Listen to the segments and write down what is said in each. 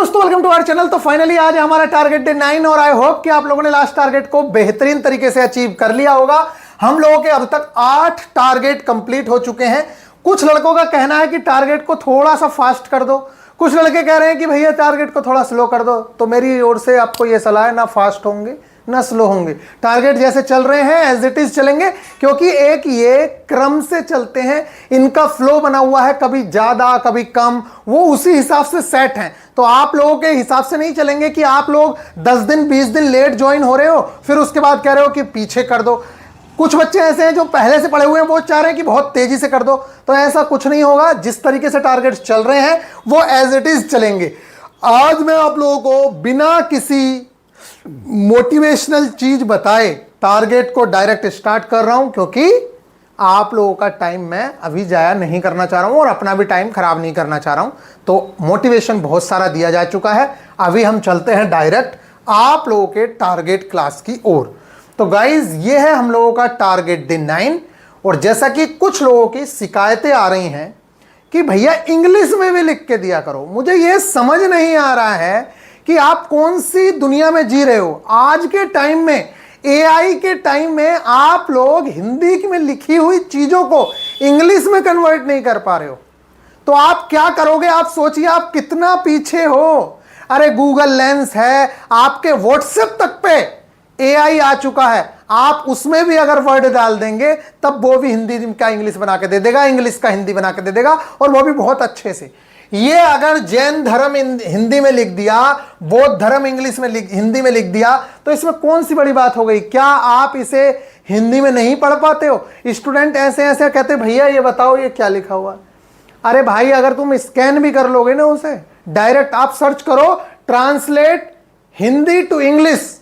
दोस्तों, welcome to our channel. तो finally आज हमारा टारगेट डे 9 और आई होप कि आप लोगों ने लास्ट टारगेट को बेहतरीन तरीके से अचीव कर लिया होगा। हम लोगों के अब तक 8 टारगेट कंप्लीट हो चुके हैं। कुछ लड़कों का कहना है कि टारगेट को थोड़ा सा फास्ट कर दो, कुछ लड़के कह रहे हैं कि भैया टारगेट को थोड़ा स्लो कर दो। तो मेरी ओर से आपको यह सलाह है, ना फास्ट होंगे ना स्लो होंगे, टारगेट जैसे चल रहे हैं एज इट इज चलेंगे, क्योंकि एक ये क्रम से चलते हैं, इनका फ्लो बना हुआ है, कभी ज्यादा कभी कम, वो उसी हिसाब से सेट हैं। तो आप लोगों के हिसाब से नहीं चलेंगे कि आप लोग 10 दिन 20 दिन लेट ज्वाइन हो रहे हो फिर उसके बाद कह रहे हो कि पीछे कर दो। कुछ बच्चे ऐसे हैं जो पहले से पढ़े हुए हैं, वो चाह रहे हैं कि बहुत तेजी से कर दो। तो ऐसा कुछ नहीं होगा, जिस तरीके से टारगेट चल रहे हैं वो एज इट इज चलेंगे। आज मैं आप लोगों को बिना किसी मोटिवेशनल चीज बताए टारगेट को डायरेक्ट स्टार्ट कर रहा हूं, क्योंकि आप लोगों का टाइम मैं अभी जाया नहीं करना चाह रहा हूं और अपना भी टाइम खराब नहीं करना चाह रहा हूं। तो मोटिवेशन बहुत सारा दिया जा चुका है, अभी हम चलते हैं डायरेक्ट आप लोगों के टारगेट क्लास की ओर। तो गाइज, ये है हम लोगों का टारगेट डे 9। और जैसा कि कुछ लोगों की शिकायतें आ रही हैं कि भैया इंग्लिश में भी लिख के दिया करो, मुझे ये समझ नहीं आ रहा है कि आप कौन सी दुनिया में जी रहे हो। आज के टाइम में, एआई के टाइम में, आप लोग हिंदी में लिखी हुई चीजों को इंग्लिश में कन्वर्ट नहीं कर पा रहे हो। तो आप क्या करोगे? आप सोचिए आप कितना पीछे हो। अरे गूगल लेंस है, आपके व्हाट्सएप तक पे एआई आ चुका है, आप उसमें भी अगर वर्ड डाल देंगे तब वो भी हिंदी का इंग्लिश बना के दे देगा, इंग्लिश का हिंदी बना के दे देगा, और वो भी बहुत अच्छे से। ये अगर जैन धर्म हिंदी में लिख दिया, बौद्ध धर्म इंग्लिश में हिंदी में लिख दिया, तो इसमें कौन सी बड़ी बात हो गई? क्या आप इसे हिंदी में नहीं पढ़ पाते हो? स्टूडेंट ऐसे ऐसे कहते भैया ये बताओ ये क्या लिखा हुआ। अरे भाई, अगर तुम स्कैन भी कर लोगे ना उसे, डायरेक्ट आप सर्च करो ट्रांसलेट हिंदी टू इंग्लिश,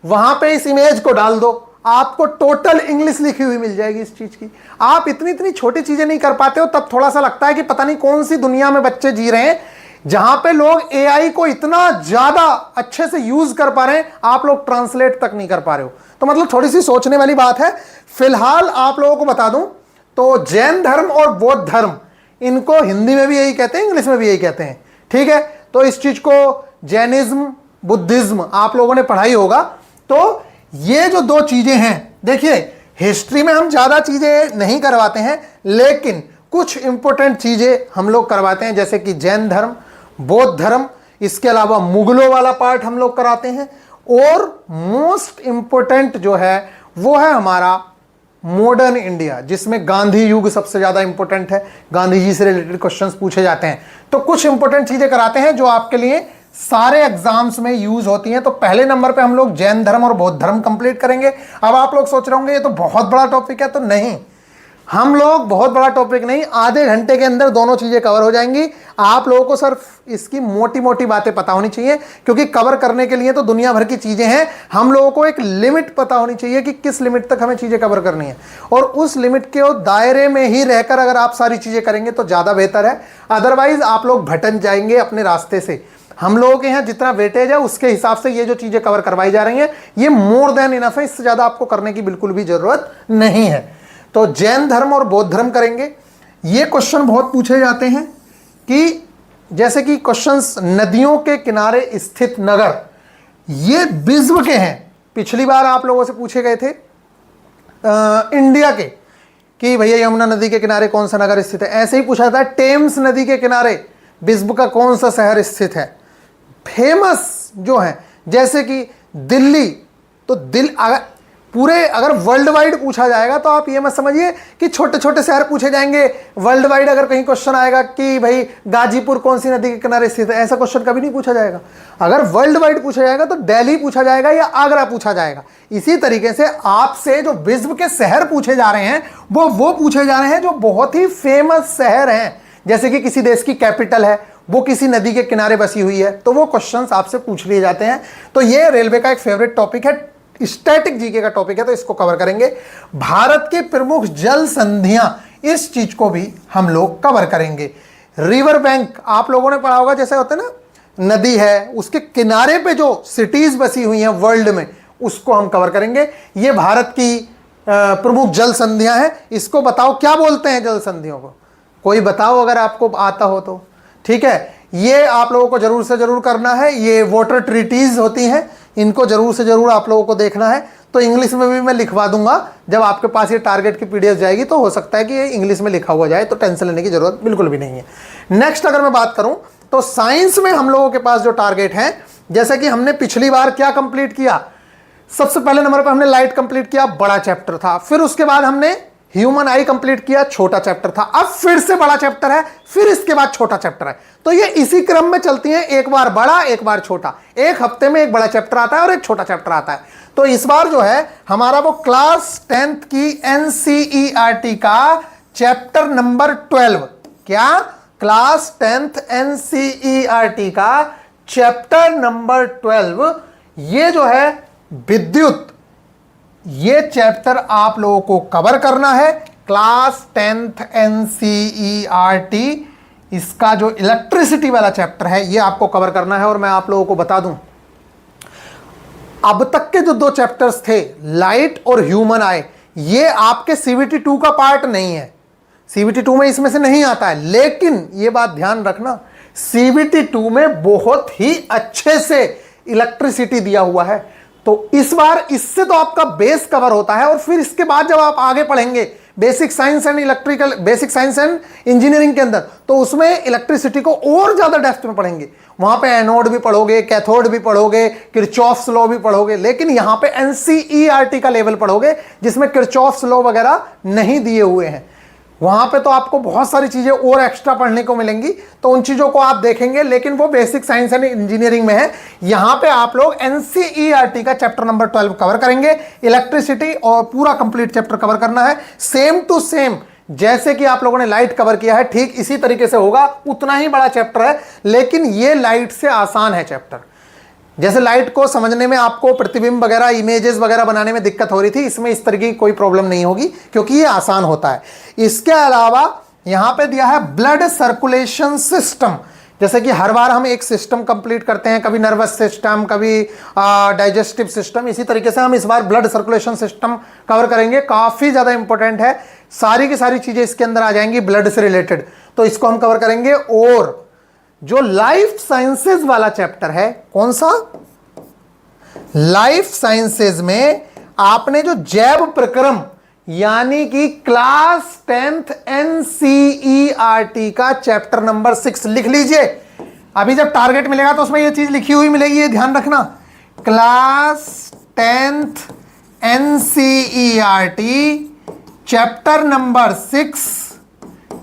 वहां पे इस इमेज को डाल दो, आपको टोटल इंग्लिश लिखी हुई मिल जाएगी इस चीज की। आप इतनी इतनी छोटी चीजें नहीं कर पाते हो, तब थोड़ा सा लगता है कि पता नहीं कौन सी दुनिया में बच्चे जी रहे हैं जहां पे लोग एआई को इतना ज्यादा अच्छे से यूज कर पा रहे हैं, आप लोग ट्रांसलेट तक नहीं कर पा रहे हो। तो मतलब थोड़ी सी सोचने वाली बात है। फिलहाल आप लोगों को बता दूं तो जैन धर्म और बौद्ध धर्म, इनको हिंदी में भी यही कहते हैं, इंग्लिश में भी यही कहते हैं, ठीक है। तो इस चीज को जैनिज्म बुद्धिज्म आप लोगों ने पढ़ाई होगा। तो ये जो दो चीजें हैं, देखिए हिस्ट्री में हम ज्यादा चीजें नहीं करवाते हैं, लेकिन कुछ इंपॉर्टेंट चीजें हम लोग करवाते हैं, जैसे कि जैन धर्म, बौद्ध धर्म, इसके अलावा मुगलों वाला पार्ट हम लोग कराते हैं। और मोस्ट इंपॉर्टेंट जो है वो है हमारा मॉडर्न इंडिया, जिसमें गांधी युग सबसे ज्यादा इंपॉर्टेंट है, गांधी जी से रिलेटेड क्वेश्चंस पूछे जाते हैं। तो कुछ इंपॉर्टेंट चीजें कराते हैं जो आपके लिए सारे एग्जाम्स में यूज होती हैं। तो पहले नंबर पे हम लोग जैन धर्म और बौद्ध धर्म कंप्लीट करेंगे। अब आप लोग सोच रहे होंगे ये तो बहुत बड़ा टॉपिक है, तो नहीं, हम लोग बहुत बड़ा टॉपिक नहीं, आधे घंटे के अंदर दोनों चीजें कवर हो जाएंगी। आप लोगों को सिर्फ इसकी मोटी मोटी बातें पता होनी चाहिए, क्योंकि कवर करने के लिए तो दुनिया भर की चीजें हैं। हम लोगों को एक लिमिट पता होनी चाहिए कि किस लिमिट तक हमें चीजें कवर करनी है, और उस लिमिट के दायरे में ही रहकर अगर आप सारी चीजें करेंगे तो ज्यादा बेहतर है। अदरवाइज आप लोग भटक जाएंगे अपने रास्ते से। हम लोगों के यहाँ जितना वेटेज है उसके हिसाब से ये जो चीजें कवर करवाई जा रही हैं, ये मोर देन इनफ है, इससे ज्यादा आपको करने की बिल्कुल भी जरूरत नहीं है। तो जैन धर्म और बौद्ध धर्म करेंगे। ये क्वेश्चन बहुत पूछे जाते हैं कि जैसे कि क्वेश्चंस, नदियों के किनारे स्थित नगर, ये विश्व के हैं। पिछली बार आप लोगों से पूछे गए थे इंडिया के कि भैया यमुना नदी के किनारे कौन सा नगर स्थित है। ऐसे ही पूछा था टेम्स नदी के किनारे विश्व का कौन सा शहर स्थित है। फेमस जो है जैसे कि दिल्ली, तो अगर वर्ल्ड वाइड पूछा जाएगा तो आप ये मत समझिए कि छोटे छोटे शहर पूछे जाएंगे। वर्ल्ड वाइड अगर कहीं क्वेश्चन आएगा कि भाई गाजीपुर कौन सी नदी के किनारे स्थित है, ऐसा क्वेश्चन कभी नहीं पूछा जाएगा। अगर वर्ल्ड वाइड पूछा जाएगा तो दिल्ली पूछा जाएगा या आगरा पूछा जाएगा। इसी तरीके से आपसे जो विश्व के शहर पूछे जा रहे हैं वो पूछे जा रहे हैं जो बहुत ही फेमस शहर हैं। जैसे कि किसी देश की कैपिटल है, वो किसी नदी के किनारे बसी हुई है, तो वो क्वेश्चंस आपसे पूछ लिए जाते हैं। तो ये रेलवे का एक फेवरेट टॉपिक है, स्टैटिक जीके का टॉपिक है, तो इसको कवर करेंगे। भारत के प्रमुख जल संधियां, इस चीज को भी हम लोग कवर करेंगे। रिवर बैंक आप लोगों ने पढ़ा होगा, जैसे होता है ना, नदी है उसके किनारे पे जो सिटीज बसी हुई हैं वर्ल्ड में, उसको हम कवर करेंगे। ये भारत की प्रमुख जल संधियां हैं। इसको बताओ क्या बोलते हैं जल संधियों को, कोई बताओ अगर आपको आता हो तो, ठीक है। ये आप लोगों को जरूर से जरूर करना है। ये वाटर ट्रीटीज होती हैं, इनको जरूर से जरूर आप लोगों को देखना है। तो इंग्लिश में भी मैं लिखवा दूंगा, जब आपके पास ये टारगेट की पीडीएफ जाएगी तो हो सकता है कि ये इंग्लिश में लिखा हुआ जाए, तो टेंशन लेने की जरूरत बिल्कुल भी नहीं है। नेक्स्ट अगर मैं बात करूं तो साइंस में हम लोगों के पास जो टारगेट है, जैसे कि हमने पिछली बार क्या कंप्लीट किया, सबसे पहले नंबर पर हमने लाइट कंप्लीट किया, बड़ा चैप्टर था। फिर उसके बाद हमने ह्यूमन आई कंप्लीट किया, छोटा चैप्टर था। अब फिर से बड़ा चैप्टर है, फिर इसके बाद छोटा चैप्टर है। तो ये इसी क्रम में चलती है, एक बार बड़ा एक बार छोटा। एक हफ्ते में एक बड़ा चैप्टर आता है और एक छोटा चैप्टर आता है। तो इस बार जो है हमारा वो क्लास 10th की एनसीईआरटी का चैप्टर नंबर 12, क्या क्लास 10th एनसीईआरटी का चैप्टर नंबर 12, ये जो है विद्युत, ये चैप्टर आप लोगों को कवर करना है। क्लास 10th एनसीईआरटी, इसका जो इलेक्ट्रिसिटी वाला चैप्टर है ये आपको कवर करना है। और मैं आप लोगों को बता दूं, अब तक के जो दो चैप्टर्स थे, लाइट और ह्यूमन आई, ये आपके सीवीटी 2 का पार्ट नहीं है। सीवीटी 2 में इसमें से नहीं आता है, लेकिन ये बात ध्यान रखना, सीवीटी 2 में बहुत ही अच्छे से इलेक्ट्रिसिटी दिया हुआ है। तो इस बार इससे तो आपका बेस कवर होता है, और फिर इसके बाद जब आप आगे पढ़ेंगे basic science and electrical, basic science and engineering के अंदर, तो उसमें इलेक्ट्रिसिटी को और ज्यादा डेप्थ में पढ़ेंगे। वहां पे एनोड भी पढ़ोगे, कैथोड भी पढ़ोगे, किरचॉफ्स लॉ भी पढ़ोगे, लेकिन यहां पे एनसीईआरटी का लेवल पढ़ोगे जिसमें किरचॉफ्स लॉ वगैरह नहीं दिए हुए हैं। वहां पे तो आपको बहुत सारी चीजें और एक्स्ट्रा पढ़ने को मिलेंगी, तो उन चीजों को आप देखेंगे, लेकिन वो बेसिक साइंस एंड इंजीनियरिंग में है। यहां पे आप लोग एनसीईआरटी का चैप्टर नंबर 12 कवर करेंगे, इलेक्ट्रिसिटी, और पूरा कंप्लीट चैप्टर कवर करना है। सेम टू सेम जैसे कि आप लोगों ने लाइट कवर किया है, ठीक इसी तरीके से होगा। उतना ही बड़ा चैप्टर है, लेकिन ये लाइट से आसान है चैप्टर। जैसे लाइट को समझने में आपको प्रतिबिंब वगैरह, इमेजेस वगैरह बनाने में दिक्कत हो रही थी, इसमें इस तरह की कोई प्रॉब्लम नहीं होगी, क्योंकि ये आसान होता है। इसके अलावा यहां पे दिया है ब्लड सर्कुलेशन सिस्टम। जैसे कि हर बार हम एक सिस्टम कंप्लीट करते हैं, कभी नर्वस सिस्टम, कभी डाइजेस्टिव सिस्टम, इसी तरीके से हम इस बार ब्लड सर्कुलेशन सिस्टम कवर करेंगे। काफी ज्यादा इंपॉर्टेंट है, सारी की सारी चीजें इसके अंदर आ जाएंगी ब्लड से रिलेटेड, तो इसको हम कवर करेंगे। और जो लाइफ साइंसेज वाला चैप्टर है, कौन सा, लाइफ साइंसेज में आपने जो जैव प्रक्रम, यानी कि क्लास 10th एनसीईआरटी का चैप्टर नंबर 6 लिख लीजिए। अभी जब टारगेट मिलेगा तो उसमें ये चीज लिखी हुई मिलेगी, ये ध्यान रखना। Class 10th NCERT chapter number 6,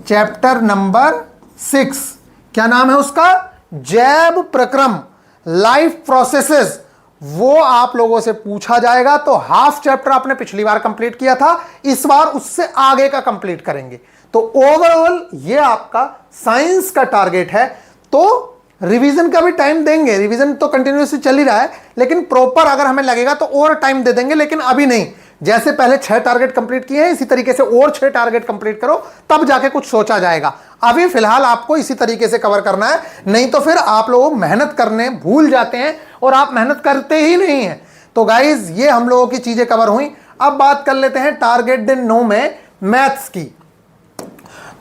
chapter number 6, क्या नाम है उसका, जैव प्रक्रम, लाइफ प्रोसेसेस। वो आप लोगों से पूछा जाएगा। तो हाफ चैप्टर आपने पिछली बार कंप्लीट किया था, इस बार उससे आगे का कंप्लीट करेंगे। तो ओवरऑल ये आपका साइंस का टारगेट है। तो रिवीजन का भी टाइम देंगे, रिवीजन तो कंटिन्यूसली चल ही रहा है, लेकिन प्रॉपर अगर हमें लगेगा तो और टाइम दे देंगे, लेकिन अभी नहीं। जैसे पहले 6 टारगेट कंप्लीट किए हैं, इसी तरीके से और 6 टारगेट कंप्लीट करो, तब जाके कुछ सोचा जाएगा। अभी फिलहाल आपको इसी तरीके से कवर करना है, नहीं तो फिर आप लोग मेहनत करने भूल जाते हैं और आप मेहनत करते ही नहीं हैं। तो गाइज ये हम लोगों की चीजें कवर हुई। अब बात कर लेते हैं टारगेट दिन 9 में मैथ्स की।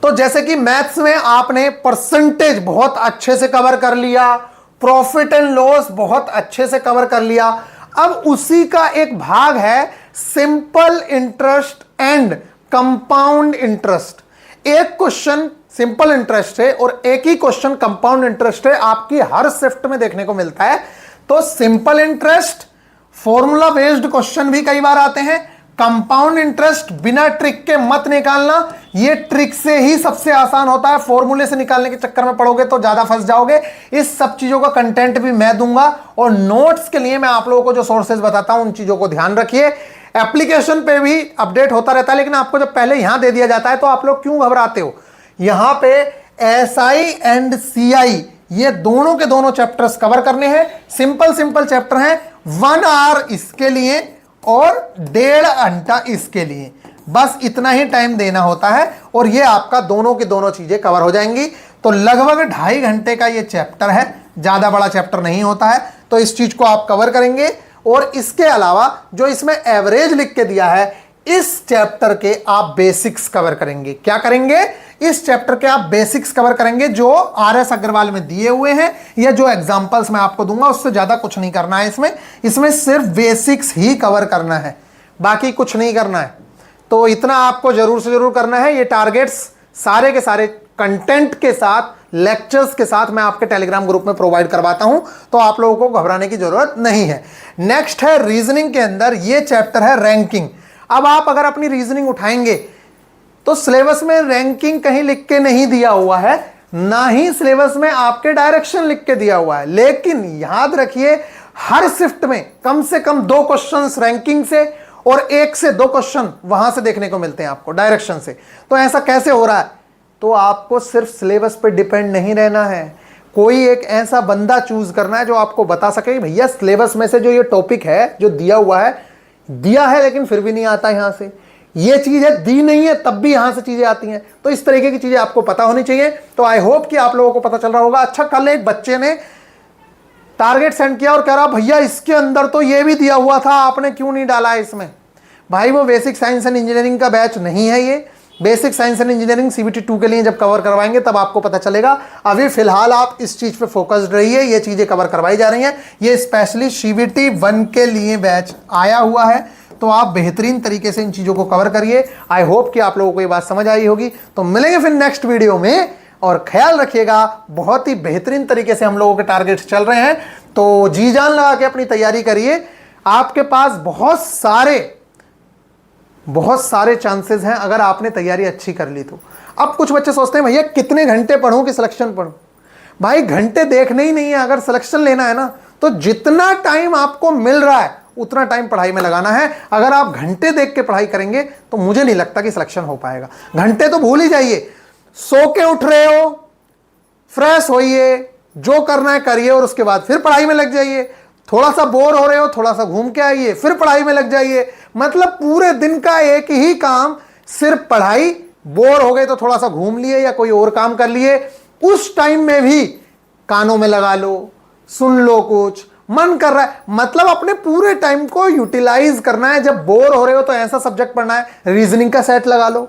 तो जैसे कि मैथ्स में आपने परसेंटेज बहुत अच्छे से कवर कर लिया, प्रॉफिट एंड लॉस बहुत अच्छे से कवर कर लिया। अब उसी का एक भाग है simple interest and compound interest. एक क्वेश्चन सिंपल इंटरेस्ट है और एक ही क्वेश्चन कंपाउंड इंटरेस्ट है, आपकी हर शिफ्ट में देखने को मिलता है। तो simple interest formula based question भी कई बार आते हैं। कंपाउंड इंटरेस्ट बिना ट्रिक के मत निकालना, ये ट्रिक से ही सबसे आसान होता है। फॉर्मूले से निकालने के चक्कर में पड़ोगे तो ज्यादा फंस जाओगे। इस सब चीजों का कंटेंट भी मैं दूंगा, और नोट्स के लिए मैं आप लोगों को जो सोर्सेज बताता हूं उन चीजों को ध्यान रखिए। एप्लीकेशन पे भी अपडेट होता रहता है, लेकिन आपको जब पहले यहां दे दिया जाता है तो आप लोग क्यों घबराते हो। यहां पे एसआई एंड सीआई, ये दोनों के दोनों चैप्टर्स कवर करने हैं। सिंपल सिंपल चैप्टर हैं, 1 आवर इसके लिए और 1.5 घंटा इसके लिए, बस इतना ही टाइम देना होता है, और ये आपका दोनों की दोनों चीजें कवर हो जाएंगी। तो लगभग 2.5 घंटे का ये चैप्टर है, ज्यादा बड़ा चैप्टर नहीं होता है। तो इस चीज को आप कवर करेंगे। और इसके अलावा जो इसमें एवरेज लिख के दिया है, इस चैप्टर के आप बेसिक्स कवर करेंगे। क्या करेंगे, इस चैप्टर के आप बेसिक्स कवर करेंगे जो RS अग्रवाल में दिए हुए हैं, या जो एग्जांपल्स मैं आपको दूंगा उससे ज्यादा कुछ नहीं करना है इसमें सिर्फ बेसिक्स ही कवर करना है, बाकी कुछ नहीं करना है। तो इतना आपको जरूर से जरूर करना है। ये टारगेट्स सारे के सारे कंटेंट के साथ, लेक्चर्स के साथ मैं आपके टेलीग्राम ग्रुप में प्रोवाइड करवाता हूं, तो आप लोगों को घबराने की जरूरत नहीं है। नेक्स्ट है रीजनिंग के अंदर ये चैप्टर है रैंकिंग। अब आप अगर अपनी रीजनिंग उठाएंगे तो सिलेबस में रैंकिंग कहीं लिख के नहीं दिया हुआ है, ना ही सिलेबस में आपके डायरेक्शन लिख के दिया हुआ है, लेकिन याद रखिए हर शिफ्ट में कम से कम 2 क्वेश्चंस रैंकिंग से और 1 से 2 क्वेश्चन वहां से देखने को मिलते हैं आपको डायरेक्शन से। तो ऐसा कैसे हो रहा है? तो आपको सिर्फ सिलेबस पे डिपेंड नहीं रहना है, कोई एक ऐसा बंदा चूज करना है जो आपको बता सके भैया सिलेबस में से जो ये टॉपिक है जो दिया है लेकिन फिर भी नहीं आता यहां से, ये चीज है दी नहीं है तब भी यहां से चीजें आती हैं। तो इस तरीके की चीजें आपको पता होनी चाहिए। तो आई होप कि आप लोगों को पता चल रहा होगा। अच्छा, कल एक बच्चे ने टारगेट सेंड किया और कह रहा भैया इसके अंदर तो ये भी दिया हुआ था, आपने क्यों नहीं डाला है इसमें? भाई वो बेसिक साइंस एंड इंजीनियरिंग का बैच नहीं है, ये basic science and engineering CBT 2 के लिए जब कवर करवाएंगे तब आपको पता चलेगा। अभी फिलहाल आप इस चीज पे फोकस्ड रहिए, ये चीजें कवर करवाई जा रही हैं। ये स्पेशली CBT 1 के लिए बैच आया हुआ है, तो आप बेहतरीन तरीके से इन चीजों को कवर करिए। आई होप कि आप लोगों को ये बात समझ आई होगी। तो मिलेंगे फिर नेक्स्ट वीडियो में, और ख्याल रखिएगा बहुत ही बेहतरीन तरीके से हम लोगों के टारगेट्स चल रहे हैं। तो जी जान लगा के अपनी तैयारी करिए, आपके पास बहुत सारे चांसेस हैं अगर आपने तैयारी अच्छी कर ली तो। अब कुछ बच्चे सोचते हैं भैया कितने घंटे पढूं कि सिलेक्शन पढूं? भाई घंटे देखने ही नहीं है, अगर सिलेक्शन लेना है ना तो जितना टाइम आपको मिल रहा है उतना टाइम पढ़ाई में लगाना है। अगर आप घंटे देख के पढ़ाई करेंगे तो मुझे नहीं लगता कि सिलेक्शन हो पाएगा। घंटे तो भूल ही जाइए, सो के उठ रहे हो, फ्रेश होइए, जो करना है करिए और उसके बाद फिर पढ़ाई में लग जाइए। थोड़ा सा बोर हो रहे हो, थोड़ा सा घूम के आइए, फिर पढ़ाई में लग जाइए। मतलब पूरे दिन का एक ही काम, सिर्फ पढ़ाई। बोर हो गए तो थोड़ा सा घूम लिए या कोई और काम कर लिए, उस टाइम में भी कानों में लगा लो, सुन लो, कुछ मन कर रहा है। मतलब अपने पूरे टाइम को यूटिलाइज करना है। जब बोर हो रहे हो तो ऐसा सब्जेक्ट पढ़ना है, रीजनिंग का सेट लगा लो।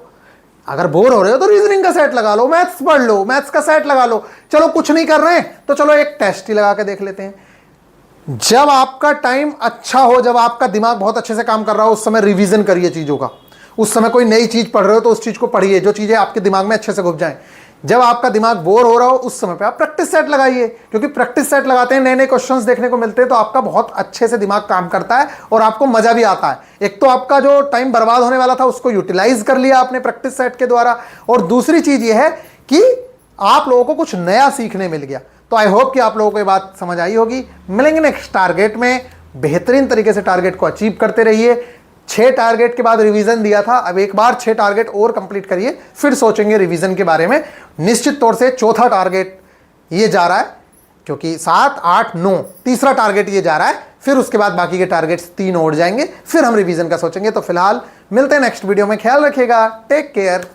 अगर बोर हो रहे हो तो रीजनिंग का सेट लगा लो, मैथ्स पढ़ लो, मैथ्स का सेट लगा लो। चलो कुछ नहीं कर रहे हैं तो चलो एक टेस्ट ही लगा के देख लेते हैं। जब आपका टाइम अच्छा हो, जब आपका दिमाग बहुत अच्छे से काम कर रहा हो, उस समय रिवीजन करिए चीजों का। उस समय कोई नई चीज पढ़ रहे हो तो उस चीज को पढ़िए जो चीजें आपके दिमाग में अच्छे से घुस जाएं। जब आपका दिमाग बोर हो रहा हो उस समय पे आप प्रैक्टिस सेट लगाइए, क्योंकि प्रैक्टिस सेट लगाते हैं नए नए क्वेश्चंस देखने को मिलते हैं, तो आपका बहुत अच्छे से दिमाग काम करता है और आपको मजा भी आता है। एक तो आपका जो टाइम बर्बाद होने वाला था उसको यूटिलाइज कर लिया आपने प्रैक्टिस सेट के द्वारा, और दूसरी चीज ये है कि आप लोगों को कुछ नया सीखने मिल गया। तो आई होप कि आप लोगों को ये बात समझ आई होगी। मिलेंगे नेक्स्ट टारगेट में, बेहतरीन तरीके से टारगेट को अचीव करते रहिए। 6 टारगेट के बाद रिवीजन दिया था, अब एक बार 6 टारगेट और कंप्लीट करिए, फिर सोचेंगे रिवीजन के बारे में। निश्चित तौर से चौथा टारगेट ये जा रहा है, क्योंकि 7, 8, 9 तीसरा टारगेट ये जा रहा है। फिर उसके बाद बाकी के टारगेट्स 3 और जाएंगे, फिर हम रिवीजन का सोचेंगे। तो फिलहाल मिलते हैं नेक्स्ट वीडियो में, ख्याल रखिएगा, टेक केयर।